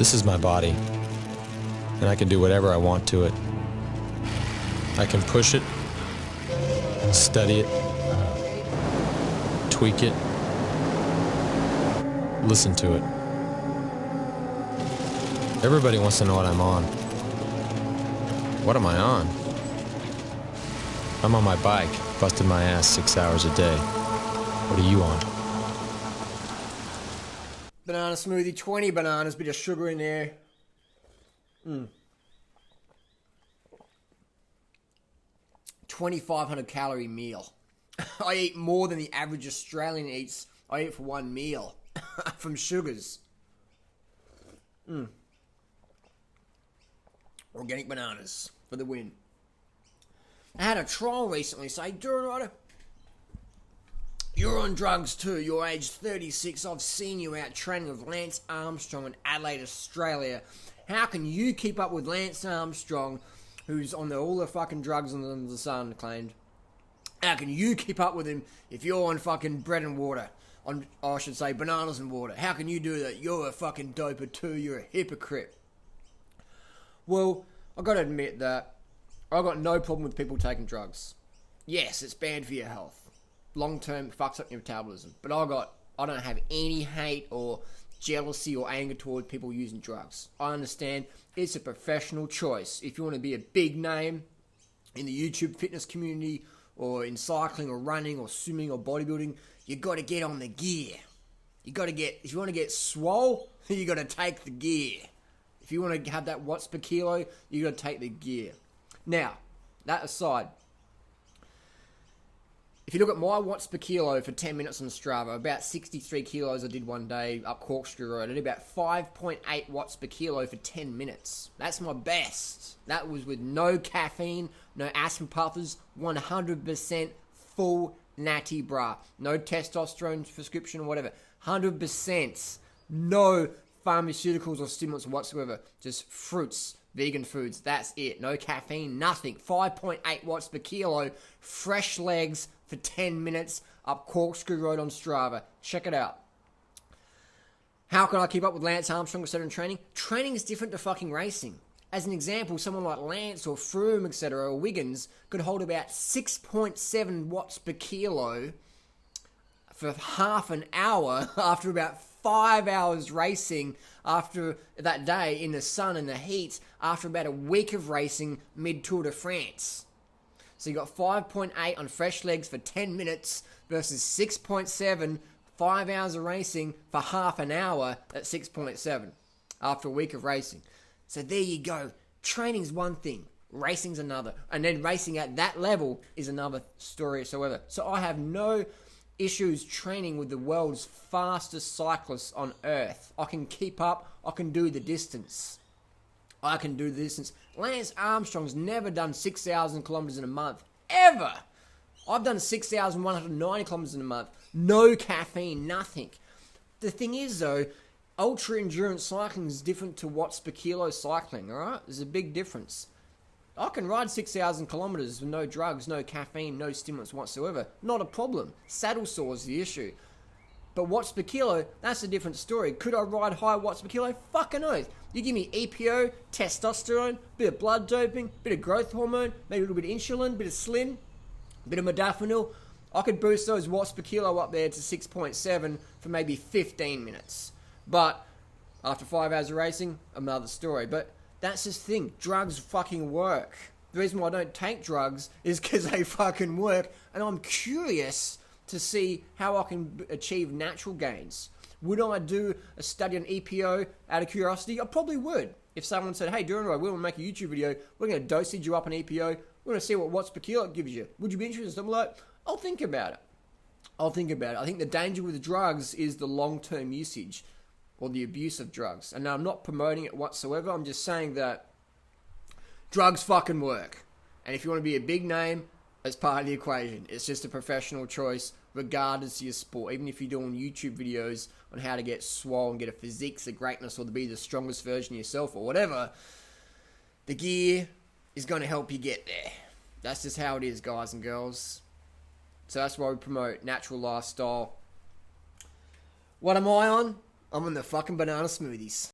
This is my body, and I can do whatever I want to it. I can push it, study it, tweak it, listen to it. Everybody wants to know what I'm on. What am I on? I'm on my bike, busting my ass 6 hours a day. What are you on? Banana smoothie, 20 bananas, bit of sugar in there. 2,500 calorie meal. I eat more than the average Australian eats. I eat for one meal from sugars. Organic bananas for the win. I had a trial recently say, Durianrider, you're on drugs too. You're age 36. I've seen you out training with Lance Armstrong in Adelaide, Australia. How can you keep up with Lance Armstrong, who's on all the fucking drugs under the sun, claimed? How can you keep up with him if you're on fucking bread and water? I should say bananas and water. How can you do that? You're a fucking doper too. You're a hypocrite. Well, I've got to admit that I've got no problem with people taking drugs. Yes, it's bad for your health. Long term, fucks up your metabolism. But I don't have any hate or jealousy or anger toward people using drugs. I understand it's a professional choice. If you want to be a big name in the YouTube fitness community or in cycling or running or swimming or bodybuilding, you got to get on the gear. If you want to get swole, you got to take the gear. If you want to have that watts per kilo, you got to take the gear. Now, that aside, if you look at my watts per kilo for 10 minutes on Strava, about 63 kilos I did one day up Corkscrew Road. I did about 5.8 watts per kilo for 10 minutes. That's my best. That was with no caffeine, no aspirin puffers, 100% full natty bra. No testosterone prescription or whatever. 100%. No pharmaceuticals or stimulants whatsoever. Just fruits, vegan foods. That's it. No caffeine, nothing. 5.8 watts per kilo. Fresh legs for 10 minutes up Corkscrew Road on Strava. Check it out. How can I keep up with Lance Armstrong instead of training? Training is different to fucking racing. As an example, someone like Lance or Froome, etc., or Wiggins could hold about 6.7 watts per kilo for half an hour after about 5 hours racing after that day in the sun and the heat after about a week of racing mid-Tour de France. So you got 5.8 on fresh legs for 10 minutes versus 6.7, 5 hours of racing for half an hour at 6.7 after a week of racing. So there you go. Training's one thing, racing's another. And then racing at that level is another story whatsoever. So I have no issues training with the world's fastest cyclists on earth. I can keep up. I can do the distance. Lance Armstrong's never done 6,000 kilometers in a month. Ever. I've done 6,190 kilometers in a month. No caffeine, nothing. The thing is, though, ultra endurance cycling is different to watts per kilo cycling, alright? There's a big difference. I can ride 6,000 kilometers with no drugs, no caffeine, no stimulants whatsoever. Not a problem. Saddle sore is the issue. But watts per kilo, that's a different story. Could I ride high watts per kilo? Fucking oath. You give me EPO, testosterone, bit of blood doping, bit of growth hormone, maybe a little bit of insulin, bit of slim, bit of modafinil. I could boost those watts per kilo up there to 6.7 for maybe 15 minutes. But after 5 hours of racing, another story. But that's the thing. Drugs fucking work. The reason why I don't take drugs is because they fucking work. And I'm curious to see how I can achieve natural gains. Would I do a study on EPO out of curiosity? I probably would. If someone said, hey, Durianrider, we want to make a YouTube video. We're going to dosage you up on EPO. We're going to see what watts per kilo it gives you. Would you be interested in something like that? I'll think about it. I think the danger with drugs is the long-term usage or the abuse of drugs. And now I'm not promoting it whatsoever. I'm just saying that drugs fucking work. And if you want to be a big name, that's part of the equation. It's just a professional choice, regardless of your sport. Even if you're doing YouTube videos on how to get swole and get a physique of greatness or to be the strongest version of yourself or whatever, the gear is going to help you get there. That's just how it is, guys and girls. So that's why we promote natural lifestyle. What am I on? I'm on the fucking banana smoothies.